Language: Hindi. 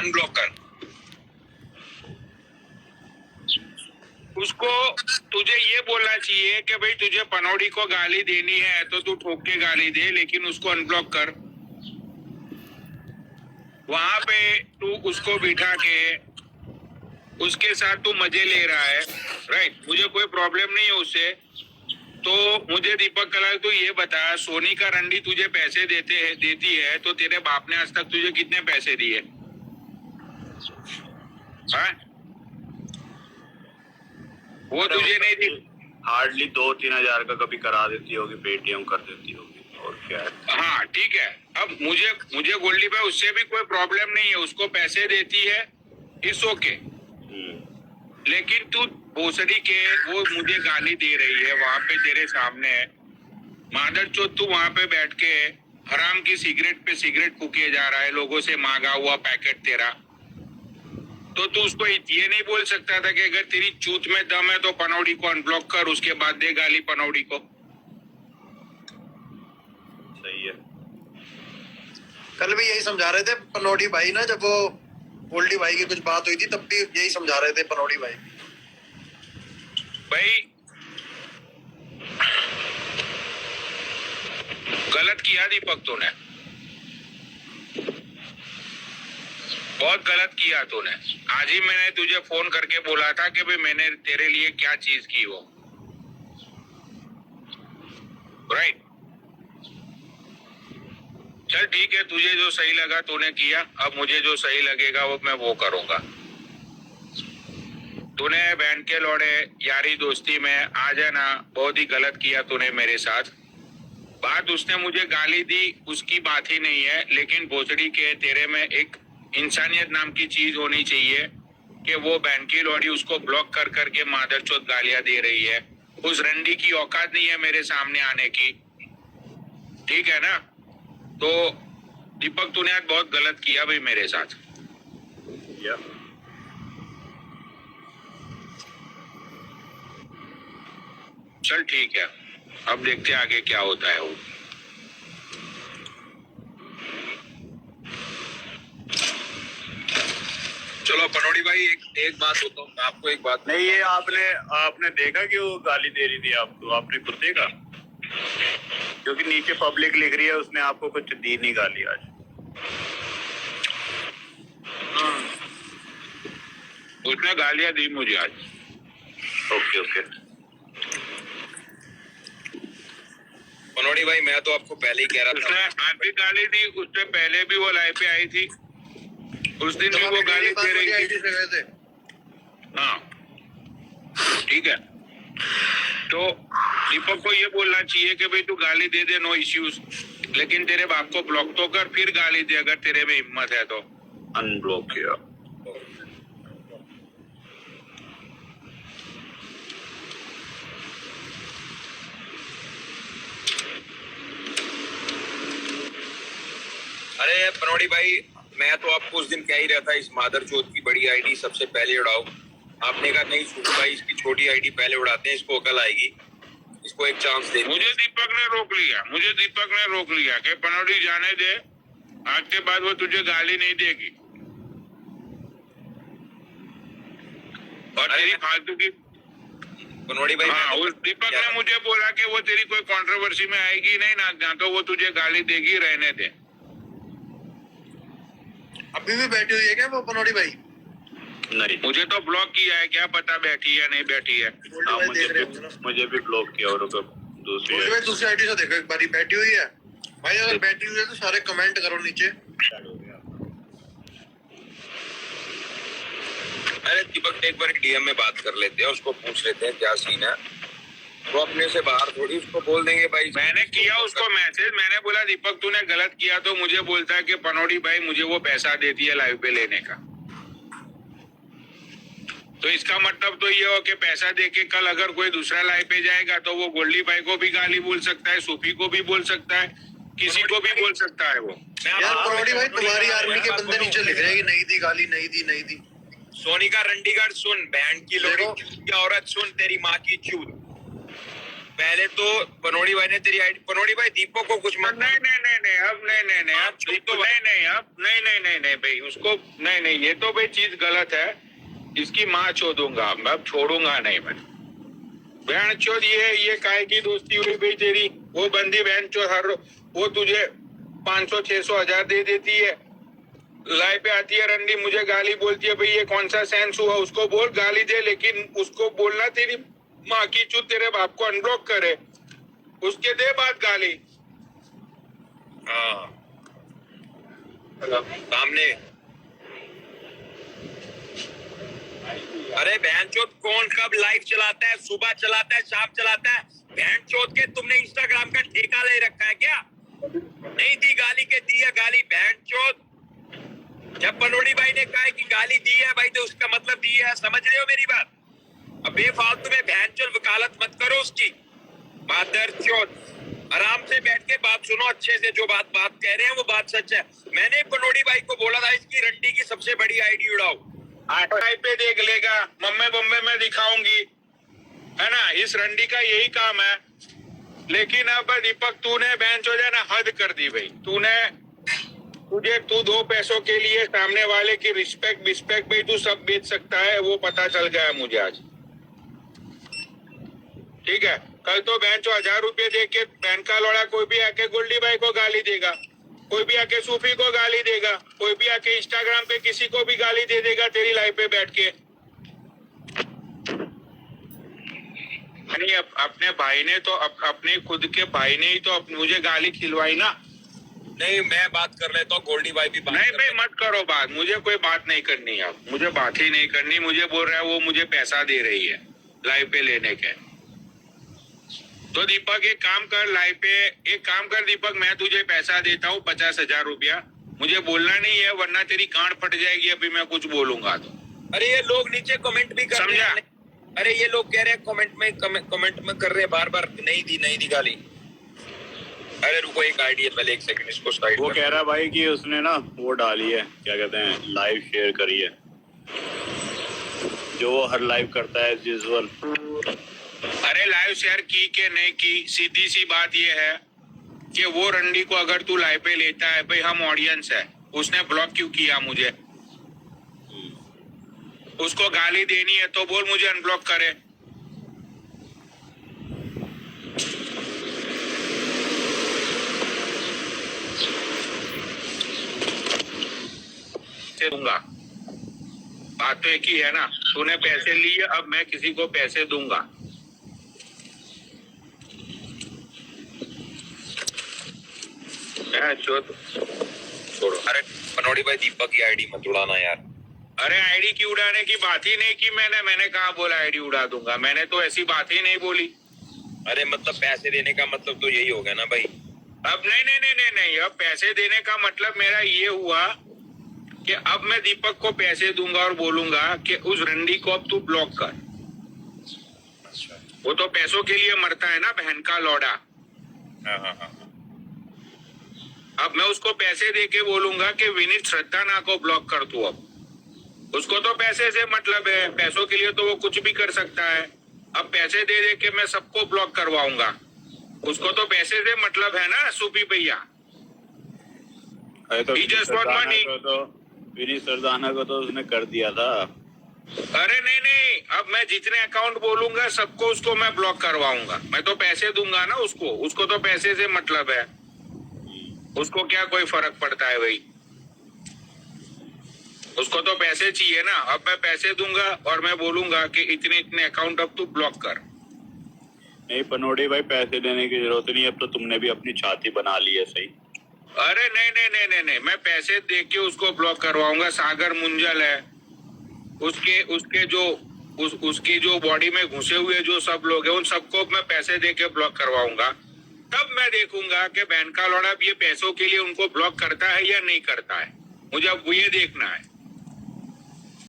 अनब्लॉक कर उसको। तुझे ये बोलना चाहिए कि भाई तुझे पनौड़ी को गाली देनी है तो तू ठोक के गाली दे, लेकिन उसको अनब्लॉक कर। वहां पे तू उसको बिठा के उसके साथ तू मजे ले रहा है, राइट? मुझे कोई प्रॉब्लम नहीं है उससे। तो मुझे दीपक कलाल तू ये बता, सोनी का रंडी तुझे पैसे देती है तो तेरे बाप ने आज तक तुझे कितने पैसे दिए? वो तुझे नहीं दी? हार्डली 2-3 हजार का कभी करा देती होगी, पेटीएम कर देती होगी, और क्या है। हाँ ठीक है। अब मुझे गोल्डी भाई उससे भी कोई प्रॉब्लम नहीं है, उसको पैसे देती है, इट्स ओके। लेकिन तू भोसड़ी के वो मुझे गाली दे रही है वहां पे तेरे सामने, मादर चोद। तू वहां पे बैठ के हराम की सिगरेट पे सिगरेट फूके जा रहा है, लोगों से मांगा हुआ पैकेट तेरा। तो तू उसको ये नहीं बोल सकता था कि अगर तेरी चूत में दम है तो पनौड़ी को अनब्लॉक कर, उसके बाद दे गाली पनौड़ी को? सही है। कल भी यही समझा रहे थे पनौड़ी भाई ना, जब वो गोल्डी भाई की कुछ बात हुई थी तब भी यही समझा रहे थे पनौड़ी भाई। भाई गलत किया दीपक तूने, बहुत गलत किया तूने। आज ही मैंने तुझे फोन करके बोला था कि भाई मैंने तेरे लिए क्या चीज की वो, राइट? चल ठीक है, तुझे जो सही लगा तूने किया, अब मुझे जो सही लगेगा वो मैं वो करूंगा। तूने बहन के लौड़े यारी दोस्ती में आ जाना, बहुत ही गलत किया तूने मेरे साथ। बात उसने मुझे गाली दी उसकी बात ही नहीं है, लेकिन भोसड़ी के तेरे में एक इंसानियत नाम की चीज होनी चाहिए कि वो बहन की लौड़ी उसको ब्लॉक कर करके मादरचोद गालियां दे रही है। उस रंडी की औकात नहीं है मेरे सामने आने की, ठीक है ना? तो दीपक तूने आज बहुत गलत किया भाई मेरे साथ। चल ठीक है, अब देखते हैं आगे क्या होता है वो। चलो पनौड़ी भाई एक बात बताऊं मैं आपको, एक बात नहीं, ये आपने देखा कि वो गाली दे रही थी आपको? आपने खुद देखा? क्योंकि नीचे पब्लिक लिख रही है उसने आपको कुछ दी नहीं गाली आज। उसने गालियां दी मुझे आज। ओके। पनौड़ी भाई मैं तो आपको पहले ही कह रहा था। उसने आज भी गाली दी, उससे पहले भी वो लाइव पे आई थी, उस दिन भी वो गाली दे रही थी। हाँ ठीक है। तो दीपक को ये बोलना चाहिए कि भाई तू गाली दे दे, नो इश्यूज, लेकिन तेरे बाप को ब्लॉक तो कर, फिर गाली दे अगर तेरे में हिम्मत है तो। अनब्लॉक किया। अरे पनौड़ी भाई मैं तो आपको उस दिन कह ही रहा था इस मादरचोद की बड़ी आईडी सबसे पहले उड़ाओ। आपने कहा नहीं सूट भाई, इसकी छोटी आईडी पहले उड़ाते हैं, इसको अकल आएगी, इसको एक चांस दे। मुझे दीपक ने रोक लिया कि पनौड़ी जाने दे, आज के बाद वो तुझे गाली नहीं देगी। और तेरी फालतू की पनौड़ी भाई, हाँ, उस दीपक ने मुझे बोला कि वो तेरी कोई कंट्रोवर्सी में आएगी नहीं ना, तो वो तुझे गाली देगी, रहने दे। अभी भी बैठी हुई है क्या वो पनौड़ी भाई? नहीं, मुझे तो ब्लॉक किया है, क्या पता बैठी है नहीं बैठी है। मुझे भी ब्लॉक किया और दूसरी आईडी से देखो एक बारी बैठी हुई है भाई। अगर बैठी हुई है तो सारे कमेंट करो नीचे। अरे दीपक एक बार डीएम में बात कर लेते हैं, उसको पूछ लेते हैं क्या सीन है। वो अपने से बाहर थोड़ी उसको बोल देंगे भाई। मैंने किया उसको मैसेज, मैंने बोला दीपक तूने गलत किया, तो मुझे बोलता है कि पनौड़ी भाई मुझे वो पैसा देती है लाइव पे लेने का। तो इसका मतलब तो ये हो कि पैसा देके कल अगर कोई दूसरा लाइव पे जाएगा तो वो गोल्डी भाई को भी गाली बोल सकता है, सूफी को भी बोल सकता है, किसी को भी बोल सकता है वो। यार पनौड़ी भाई तुम्हारी आर्मी के बंदे नीचे लिख रहे हैं कि नहीं दी गाली, नहीं दी। सोनी का रंडीगढ़ सुन, बैंड की लोड़ी की औरत सुन, तेरी माँ की चूत। पहले तो पनोड़ी भाई ने तेरी आईडी, पनोड़ी भाई दीपक को कुछ मत। नहीं नहीं नहीं नहीं अब नहीं नहीं नहीं अब चुप तो नहीं नहीं अब नहीं नहीं नहीं नहीं भाई उसको नहीं नहीं ये तो भाई चीज गलत है। इसकी माँ छोड़ूंगा मैं, अब छोड़ूंगा नहीं मैं। बहन चोद ये काय की दोस्ती हुई भाई तेरी? वो बंदी बहन चोद हर वो तुझे 500-600 हजार दे देती है, लाइव पे आती है रंडी, मुझे गाली बोलती है। भाई ये कौन सा सेंस हुआ? उसको बोल गाली दे, लेकिन उसको बोलना तेरी माँ की चूत तेरे बाप को अनब्लॉक करे, उसके दे बात गाली। हाँ सामने। अरे बहनचोद कौन कब लाइव चलाता है? सुबह चलाता है, शाम चलाता है? बहनचोद के तुमने इंस्टाग्राम का ठेका ले रखा है क्या? नहीं दी गाली के दी है गाली बहनचोद। जब पनोड़ी भाई ने कहा है कि गाली दी है भाई तो उसका मतलब दी है, समझ रहे हो मेरी बात? अब बेफालतू में बहनचोद वकालत मत करो उसकी। मादरचोद आराम से बैठ के बात सुनो अच्छे से, जो बात कह रहे हैं वो बात सच है। मैंने पनोड़ी भाई को बोला था इसकी रंडी की सबसे बड़ी आईडी उड़ाओ। आईडी पे देख लेगा, मम्मे बम्बे में दिखाऊंगी, है ना? इस रंडी का यही काम है। लेकिन अब दीपक तूने बहन चो ना हद कर दी भाई। तू 2 पैसों के लिए सामने वाले की रिस्पेक्ट भाई तू सब बेच सकता है, वो पता चल गया मुझे आज। ठीक है, कल तो बहन चो 1000 रुपये दे के बहन का लौड़ा कोई भी आके गोल्डी भाई को गाली देगा, कोई भी आके सूफी को गाली देगा, कोई भी आके इंस्टाग्राम पे किसी को भी गाली दे देगा तेरी लाइव पे बैठ के। नहीं अपने भाई ने तो अपने खुद के भाई ने ही तो मुझे गाली खिलवाई ना। नहीं मैं बात कर लेता हूँ, गोल्डी भाई भी बात नहीं भाई मत करो बात, मुझे कोई बात नहीं करनी है, मुझे बात ही नहीं करनी। मुझे बोल रहा है वो मुझे पैसा दे रही है लाइव पे लेने के। तो दीपक एक काम कर, लाइव पे एक काम कर दीपक, मैं तुझे पैसा देता हूँ 50,000 रुपया, मुझे बोलना नहीं है वरना तेरी गांड फट जाएगी अभी मैं कुछ बोलूंगा तो। अरे ये लोग नीचे कमेंट भी कर रहे हैं। अरे ये लोग कह रहे हैं कमेंट में कर रहे हैं बार नहीं दी गाली। अरे रुको एक आईडी है, पहले 1 सेकंड इसको साइड। वो कह रहा है भाई कि उसने ना वो डाली है, क्या कहते हैं, लाइव शेयर करी है, जो वो हर लाइव करता है एज यूजुअल। अरे लाइव शेयर की के नहीं की, सीधी सी बात ये है कि वो रंडी को अगर तू लाइव पे लेता है भाई, हम ऑडियंस है, उसने ब्लॉक क्यों किया मुझे? उसको गाली देनी है तो बोल मुझे अनब्लॉक करे। दूंगा, बात तो एक ही है ना। तूने पैसे लिए, अब मैं किसी को पैसे दूंगा। छोड़ो। अरे पनोड़ी भाई दीपक की आईडी मत उड़ाना यार। अरे आईडी की उड़ाने की बात ही नहीं की मैंने कहा बोला आईडी उड़ा दूंगा, मैंने तो ऐसी बात ही नहीं बोली। अरे मतलब पैसे देने का मतलब तो यही हो गया ना भाई। अब नहीं, अब पैसे देने का मतलब मेरा ये हुआ कि अब मैं दीपक को पैसे दूंगा और बोलूंगा कि उस रंडी को अब तू ब्लॉक कर। अच्छा। वो तो पैसों के लिए मरता है ना बहन का लौड़ा। हाँ। अब मैं उसको पैसे दे के बोलूंगा कि विनीत श्रद्धाना को ब्लॉक कर तू। अब उसको तो पैसे से मतलब है, पैसों के लिए तो वो कुछ भी कर सकता है। अब पैसे दे दे के मैं सबको ब्लॉक करवाऊंगा, उसको तो पैसे से मतलब है ना सूफी भैया। विनीत सरदाना को तो उसने कर दिया था। अरे नहीं, अब मैं जितने अकाउंट बोलूंगा सबको उसको मैं ब्लॉक करवाऊंगा। मैं तो पैसे दूंगा ना उसको तो पैसे से मतलब है, उसको क्या कोई फर्क पड़ता है भाई, उसको तो पैसे चाहिए ना। अब मैं पैसे दूंगा और मैं बोलूंगा कि इतने अकाउंट अब तू ब्लॉक कर। नहीं पनोड़ी भाई पैसे देने की जरूरत नहीं, अब तो तुमने भी अपनी छाती बना ली है सही। अरे नहीं, मैं पैसे दे के उसको ब्लॉक करवाऊंगा। सागर मुंजल है, उसके जो बॉडी में घुसे हुए जो सब लोग हैं उन सबको मैं पैसे दे के ब्लॉक करवाऊंगा। तब मैं देखूंगा कि बहन का लौड़ा ये पैसों के लिए उनको ब्लॉक करता है या नहीं करता है। मुझे अब ये देखना है।